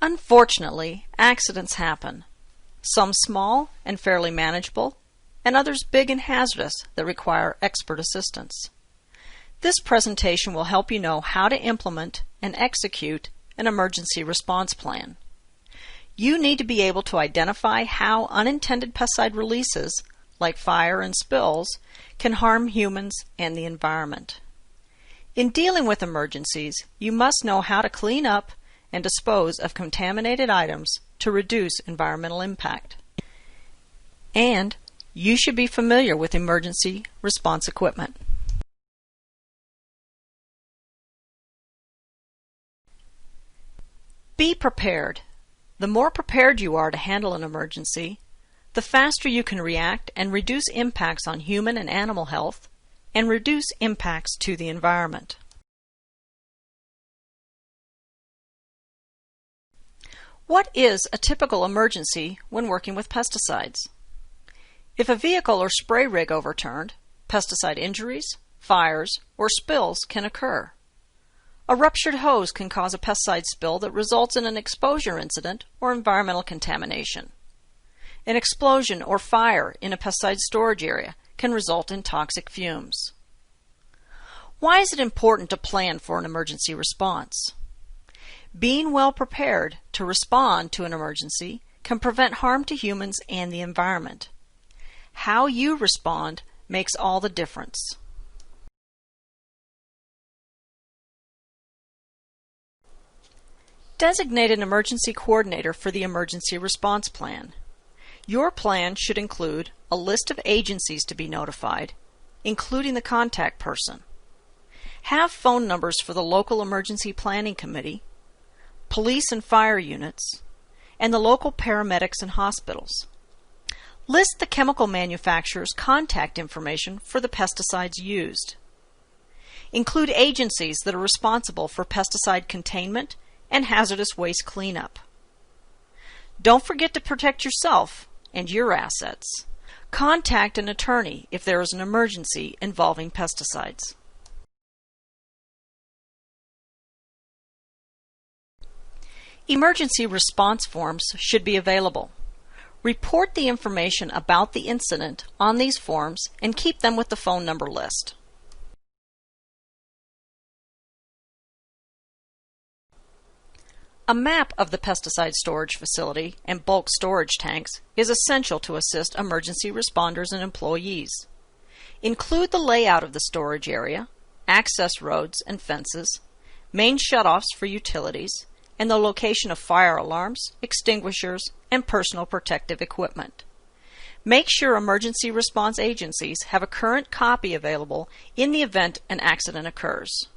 Unfortunately, accidents happen, some small and fairly manageable, and others big and hazardous that require expert assistance. This presentation will help you know how to implement and execute an emergency response plan. You need to be able to identify how unintended pesticide releases, like fire and spills, can harm humans and the environment. In dealing with emergencies, you must know how to clean up and dispose of contaminated items to reduce environmental impact. And you should be familiar with emergency response equipment. Be prepared. The more prepared you are to handle an emergency, the faster you can react and reduce impacts on human and animal health, and reduce impacts to the environment. What is a typical emergency when working with pesticides? If a vehicle or spray rig overturned, pesticide injuries, fires, or spills can occur. A ruptured hose can cause a pesticide spill that results in an exposure incident or environmental contamination. An explosion or fire in a pesticide storage area can result in toxic fumes. Why is it important to plan for an emergency response? Being well prepared to respond to an emergency can prevent harm to humans and the environment. How you respond makes all the difference. Designate an emergency coordinator for the emergency response plan. Your plan should include a list of agencies to be notified, including the contact person. Have phone numbers for the local emergency planning committee, police and fire units, and the local paramedics and hospitals. List the chemical manufacturer's contact information for the pesticides used. Include agencies that are responsible for pesticide containment and hazardous waste cleanup. Don't forget to protect yourself and your assets. Contact an attorney if there is an emergency involving pesticides. Emergency response forms should be available. Report the information about the incident on these forms and keep them with the phone number list. A map of the pesticide storage facility and bulk storage tanks is essential to assist emergency responders and employees. Include the layout of the storage area, access roads and fences, main shutoffs for utilities, and the location of fire alarms, extinguishers, and personal protective equipment. Make sure emergency response agencies have a current copy available in the event an accident occurs.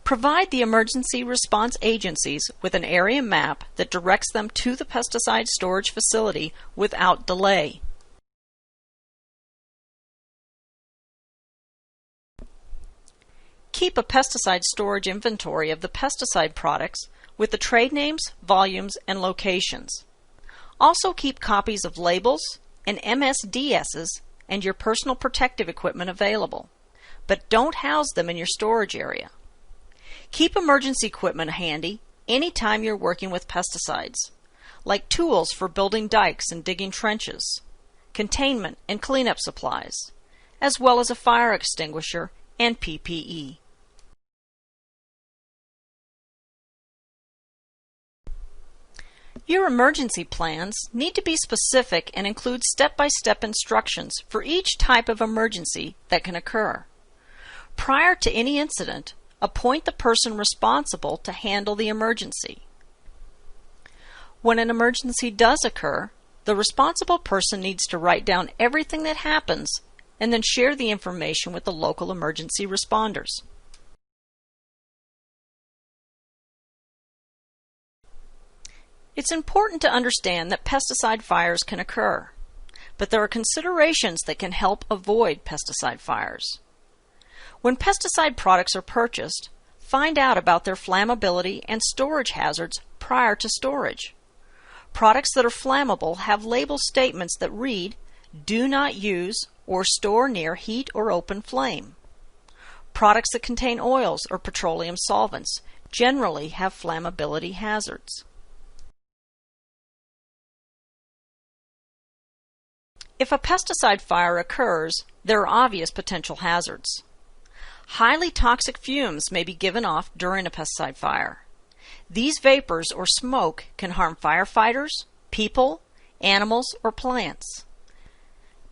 Provide the emergency response agencies with an area map that directs them to the pesticide storage facility without delay. Keep a pesticide storage inventory of the pesticide products with the trade names, volumes, and locations. Also keep copies of labels and MSDSs and your personal protective equipment available, but don't house them in your storage area. Keep emergency equipment handy anytime you're working with pesticides, like tools for building dikes and digging trenches, containment and cleanup supplies, as well as a fire extinguisher and PPE. Your emergency plans need to be specific and include step-by-step instructions for each type of emergency that can occur. Prior to any incident, appoint the person responsible to handle the emergency. When an emergency does occur, the responsible person needs to write down everything that happens and then share the information with the local emergency responders. It's important to understand that pesticide fires can occur, but there are considerations that can help avoid pesticide fires. When pesticide products are purchased, find out about their flammability and storage hazards prior to storage. Products that are flammable have label statements that read, "Do not use or store near heat or open flame." Products that contain oils or petroleum solvents generally have flammability hazards. If a pesticide fire occurs, there are obvious potential hazards. Highly toxic fumes may be given off during a pesticide fire. These vapors or smoke can harm firefighters, people, animals, or plants.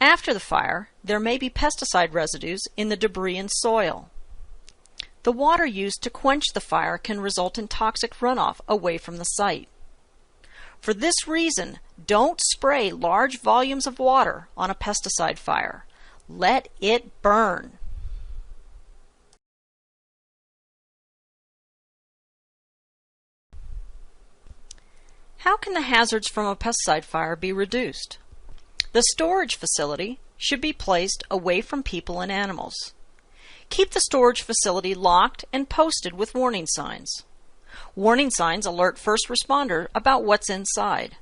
After the fire, there may be pesticide residues in the debris and soil. The water used to quench the fire can result in toxic runoff away from the site. For this reason, don't spray large volumes of water on a pesticide fire. Let it burn. How can the hazards from a pesticide fire be reduced? The storage facility should be placed away from people and animals. Keep the storage facility locked and posted with warning signs. Warning signs alert first responders about what's inside.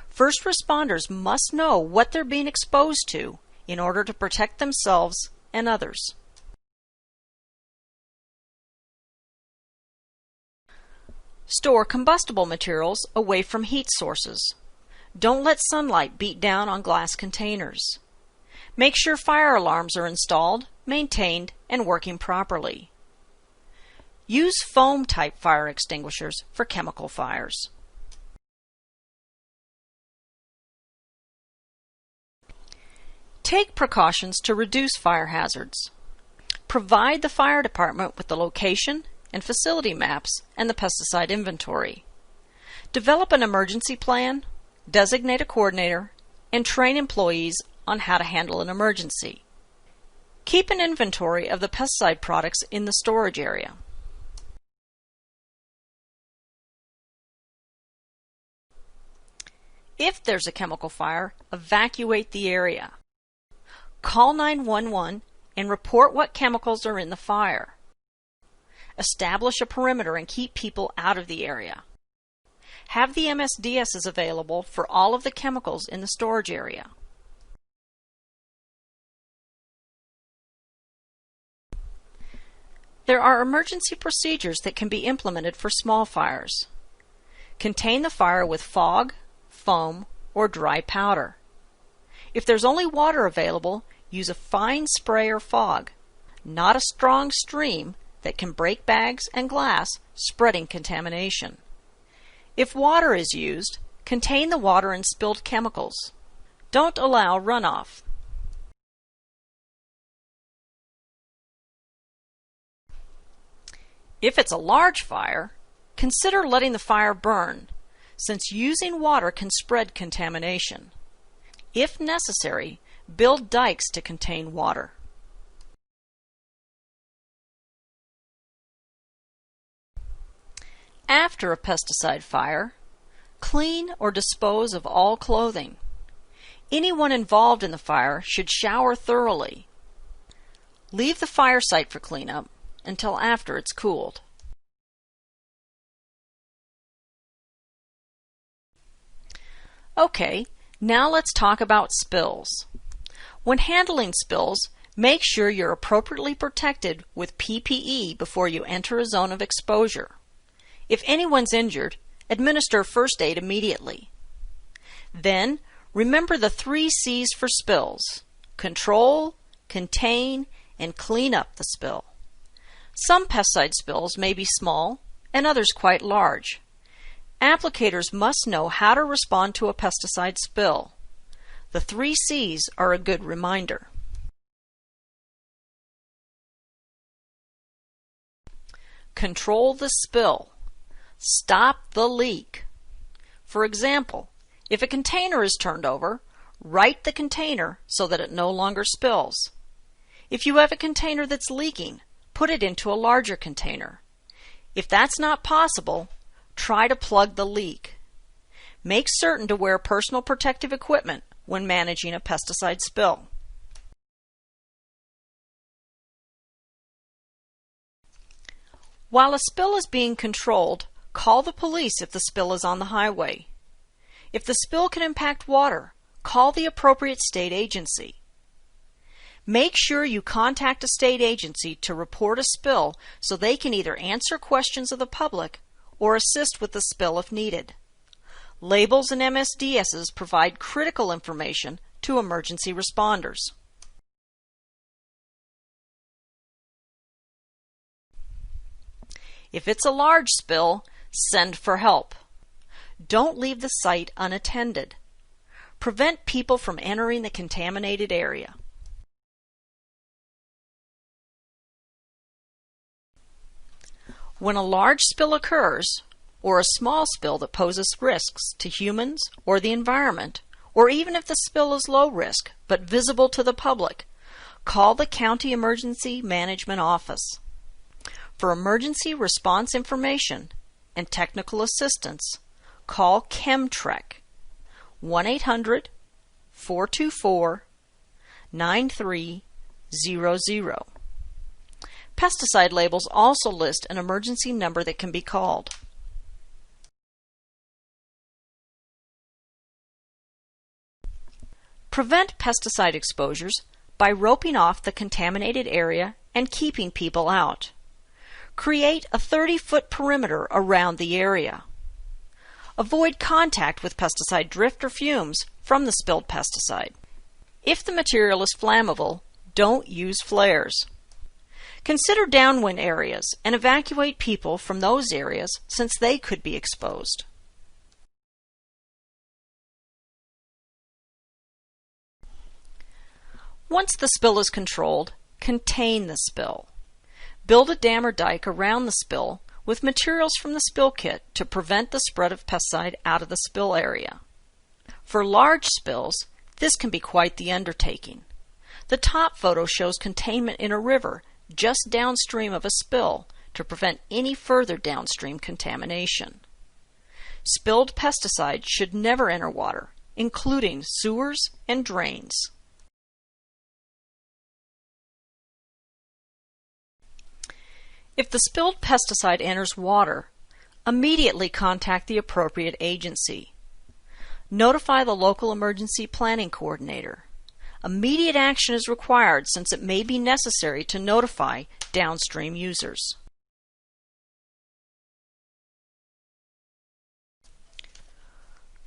First responders must know what they're being exposed to in order to protect themselves and others. Store combustible materials away from heat sources. Don't let sunlight beat down on glass containers. Make sure fire alarms are installed, maintained, and working properly. Use foam-type fire extinguishers for chemical fires. Take precautions to reduce fire hazards. Provide the fire department with the location and facility maps and the pesticide inventory. Develop an emergency plan, designate a coordinator, and train employees on how to handle an emergency. Keep an inventory of the pesticide products in the storage area. If there's a chemical fire, evacuate the area. Call 911 and report what chemicals are in the fire. Establish a perimeter and keep people out of the area. Have the MSDSs available for all of the chemicals in the storage area. There are emergency procedures that can be implemented for small fires. Contain the fire with fog, foam, or dry powder. If there's only water available, use a fine spray or fog, not a strong stream that can break bags and glass, spreading contamination. If water is used, contain the water in spilled chemicals. Don't allow runoff. If it's a large fire, consider letting the fire burn, since using water can spread contamination. If necessary, build dikes to contain water. After a pesticide fire, clean or dispose of all clothing. Anyone involved in the fire should shower thoroughly. Leave the fire site for cleanup until after it's cooled. Okay, now let's talk about spills. When handling spills, make sure you're appropriately protected with PPE before you enter a zone of exposure. If anyone's injured, administer first aid immediately. Then, remember the 3 C's for spills: control, contain, and clean up the spill. Some pesticide spills may be small and others quite large. Applicators must know how to respond to a pesticide spill. The 3 C's are a good reminder. Control the spill. Stop the leak. For example, if a container is turned over, right the container so that it no longer spills. If you have a container that's leaking, put it into a larger container. If that's not possible, try to plug the leak. Make certain to wear personal protective equipment when managing a pesticide spill. While a spill is being controlled, call the police if the spill is on the highway. If the spill can impact water, call the appropriate state agency. Make sure you contact a state agency to report a spill so they can either answer questions of the public or assist with the spill if needed. Labels and MSDSs provide critical information to emergency responders. If it's a large spill, send for help. Don't leave the site unattended. Prevent people from entering the contaminated area. When a large spill occurs, or a small spill that poses risks to humans or the environment, or even if the spill is low risk but visible to the public, call the County Emergency Management Office. For emergency response information and technical assistance, call Chemtrec 1-800-424-9300. Pesticide labels also list an emergency number that can be called. Prevent pesticide exposures by roping off the contaminated area and keeping people out. Create a 30-foot perimeter around the area. Avoid contact with pesticide drift or fumes from the spilled pesticide. If the material is flammable, don't use flares. Consider downwind areas and evacuate people from those areas since they could be exposed. Once the spill is controlled, contain the spill. Build a dam or dike around the spill with materials from the spill kit to prevent the spread of pesticide out of the spill area. For large spills, this can be quite the undertaking. The top photo shows containment in a river just downstream of a spill to prevent any further downstream contamination. Spilled pesticide should never enter water, including sewers and drains. If the spilled pesticide enters water, immediately contact the appropriate agency. Notify the local emergency planning coordinator. Immediate action is required since it may be necessary to notify downstream users.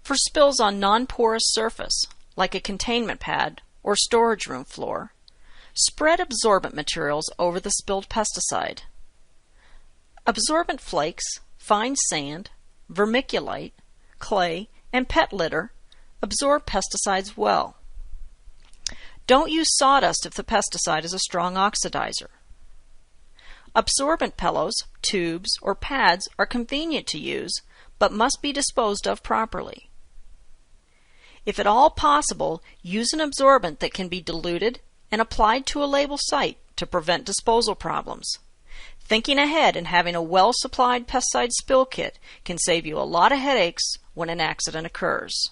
For spills on non-porous surface, like a containment pad or storage room floor, spread absorbent materials over the spilled pesticide. Absorbent flakes, fine sand, vermiculite, clay, and pet litter absorb pesticides well. Don't use sawdust if the pesticide is a strong oxidizer. Absorbent pillows, tubes, or pads are convenient to use, but must be disposed of properly. If at all possible, use an absorbent that can be diluted and applied to a label site to prevent disposal problems. Thinking ahead and having a well-supplied pesticide spill kit can save you a lot of headaches when an accident occurs.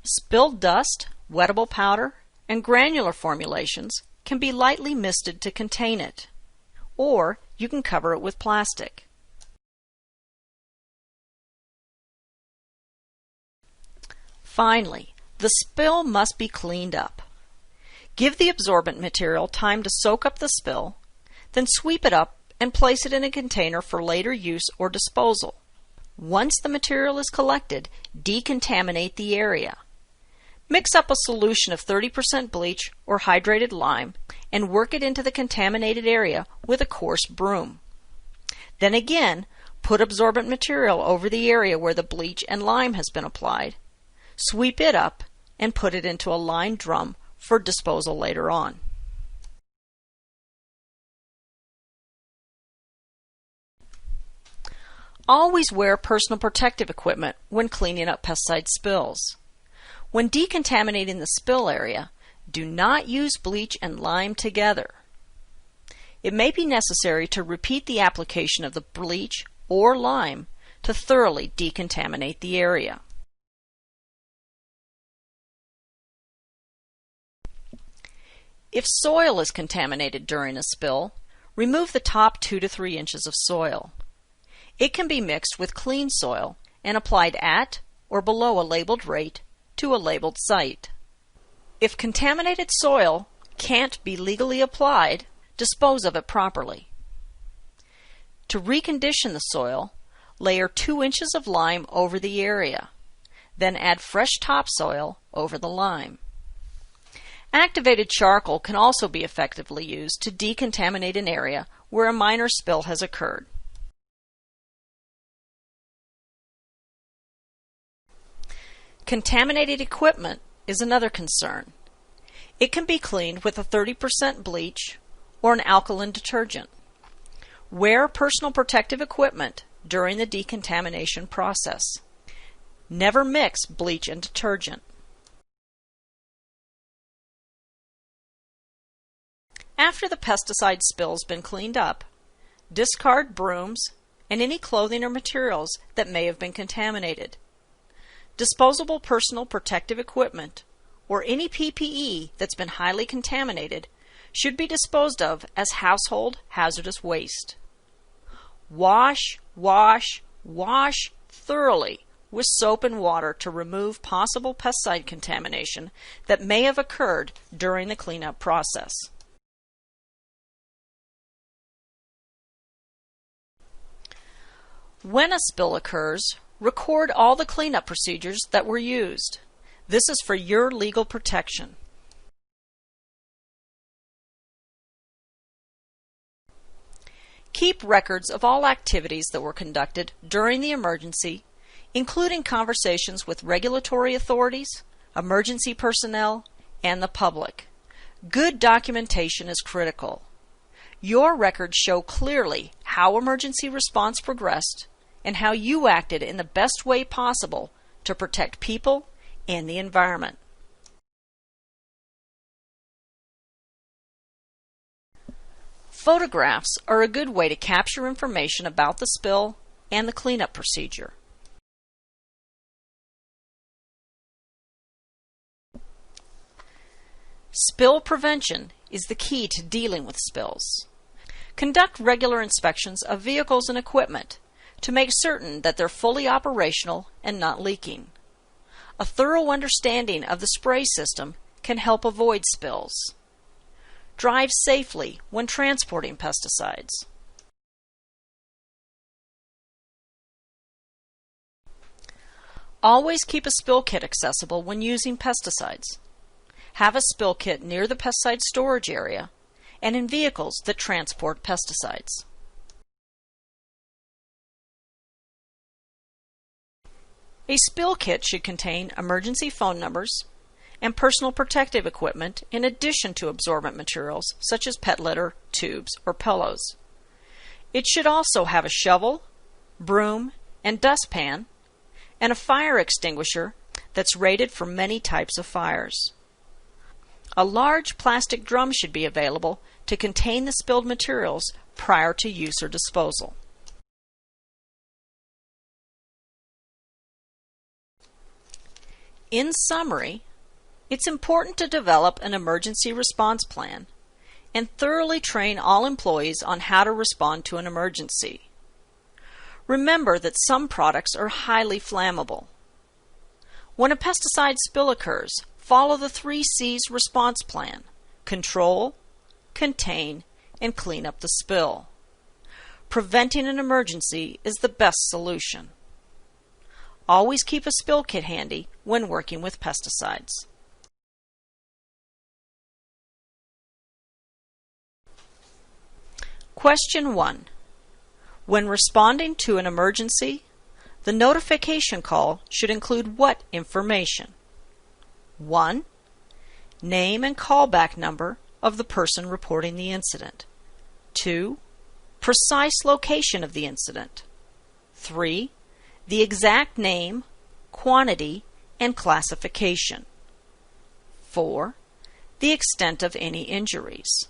Spilled dust, wettable powder, and granular formulations can be lightly misted to contain it, or you can cover it with plastic. Finally, the spill must be cleaned up. Give the absorbent material time to soak up the spill, then sweep it up and place it in a container for later use or disposal. Once the material is collected, decontaminate the area. Mix up a solution of 30% bleach or hydrated lime and work it into the contaminated area with a coarse broom. Then again, put absorbent material over the area where the bleach and lime has been applied. Sweep it up and put it into a lined drum for disposal later on. Always wear personal protective equipment when cleaning up pesticide spills. When decontaminating the spill area, do not use bleach and lime together. It may be necessary to repeat the application of the bleach or lime to thoroughly decontaminate the area. If soil is contaminated during a spill, remove the top 2 to 3 inches of soil. It can be mixed with clean soil and applied at or below a labeled rate to a labeled site. If contaminated soil can't be legally applied, dispose of it properly. To recondition the soil, layer 2 inches of lime over the area. Then add fresh topsoil over the lime. Activated charcoal can also be effectively used to decontaminate an area where a minor spill has occurred. Contaminated equipment is another concern. It can be cleaned with a 30% bleach or an alkaline detergent. Wear personal protective equipment during the decontamination process. Never mix bleach and detergent. After the pesticide spill's been cleaned up, discard brooms and any clothing or materials that may have been contaminated. Disposable personal protective equipment or any PPE that's been highly contaminated should be disposed of as household hazardous waste. Wash, wash, wash thoroughly with soap and water to remove possible pesticide contamination that may have occurred during the cleanup process. When a spill occurs, record all the cleanup procedures that were used. This is for your legal protection. Keep records of all activities that were conducted during the emergency, including conversations with regulatory authorities, emergency personnel, and the public. Good documentation is critical. Your records show clearly how emergency response progressed and how you acted in the best way possible to protect people and the environment. Photographs are a good way to capture information about the spill and the cleanup procedure. Spill prevention is the key to dealing with spills. Conduct regular inspections of vehicles and equipment to make certain that they're fully operational and not leaking. A thorough understanding of the spray system can help avoid spills. Drive safely when transporting pesticides. Always keep a spill kit accessible when using pesticides. Have a spill kit near the pesticide storage area and in vehicles that transport pesticides. A spill kit should contain emergency phone numbers and personal protective equipment in addition to absorbent materials such as pet litter, tubes, or pillows. It should also have a shovel, broom, and dustpan, and a fire extinguisher that's rated for many types of fires. A large plastic drum should be available to contain the spilled materials prior to use or disposal. In summary, it's important to develop an emergency response plan and thoroughly train all employees on how to respond to an emergency. Remember that some products are highly flammable. When a pesticide spill occurs, follow the 3 C's response plan: control, contain, and clean up the spill. Preventing an emergency is the best solution. Always keep a spill kit handy when working with pesticides. Question 1. When responding to an emergency, the notification call should include what information? 1. Name and callback number of the person reporting the incident. 2. Precise location of the incident. 3. The exact name, quantity, and classification. 4. The extent of any injuries.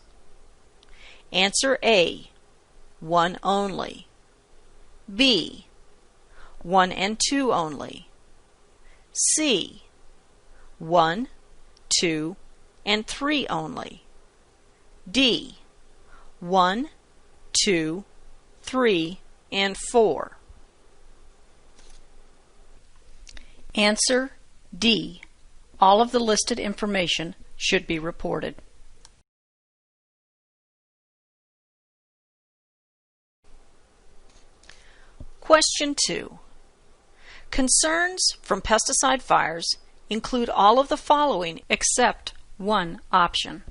Answer A. 1 only. B. 1 and 2 only. C. 1, 2, and 3 only. D. 1, 2, 3, and 4. Answer D. All of the listed information should be reported. Question 2. Concerns from pesticide fires include all of the following except one option.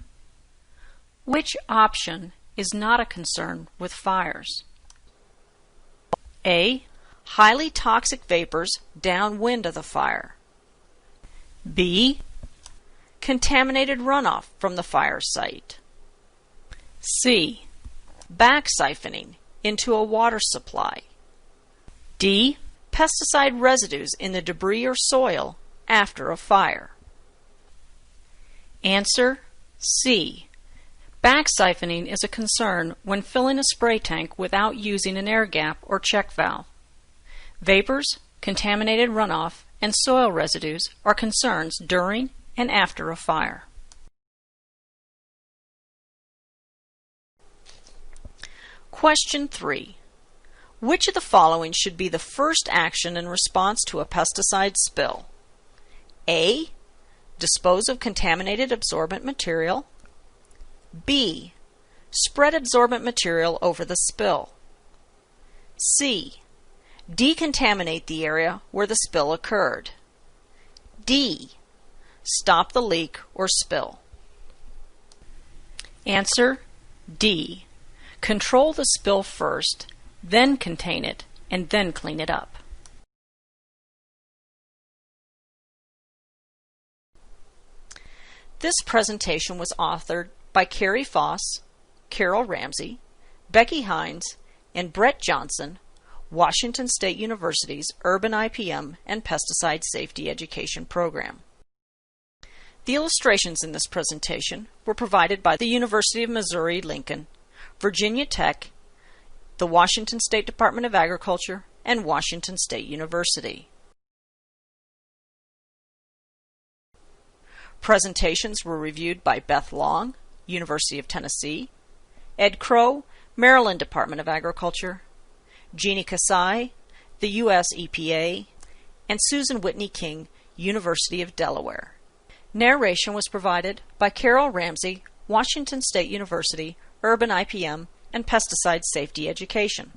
Which option is not a concern with fires? A. Highly toxic vapors downwind of the fire. B. Contaminated runoff from the fire site. C. Back siphoning into a water supply. D. Pesticide residues in the debris or soil after a fire. Answer C. Back siphoning is a concern when filling a spray tank without using an air gap or check valve. Vapors, contaminated runoff, and soil residues are concerns during and after a fire. Question 3. Which of the following should be the first action in response to a pesticide spill? A. Dispose of contaminated absorbent material. B. Spread absorbent material over the spill. C. Decontaminate the area where the spill occurred. D. Stop the leak or spill. Answer D. Control the spill first, then contain it, and then clean it up. This presentation was authored by Carrie Foss, Carol Ramsey, Becky Hines, and Brett Johnson, Washington State University's Urban IPM and Pesticide Safety Education Program. The illustrations in this presentation were provided by the University of Missouri-Lincoln, Virginia Tech, the Washington State Department of Agriculture, and Washington State University. Presentations were reviewed by Beth Long, University of Tennessee, Ed Crow, Maryland Department of Agriculture, Jeannie Kasai, the U.S. EPA, and Susan Whitney King, University of Delaware. Narration was provided by Carol Ramsey, Washington State University, Urban IPM, and Pesticide Safety Education.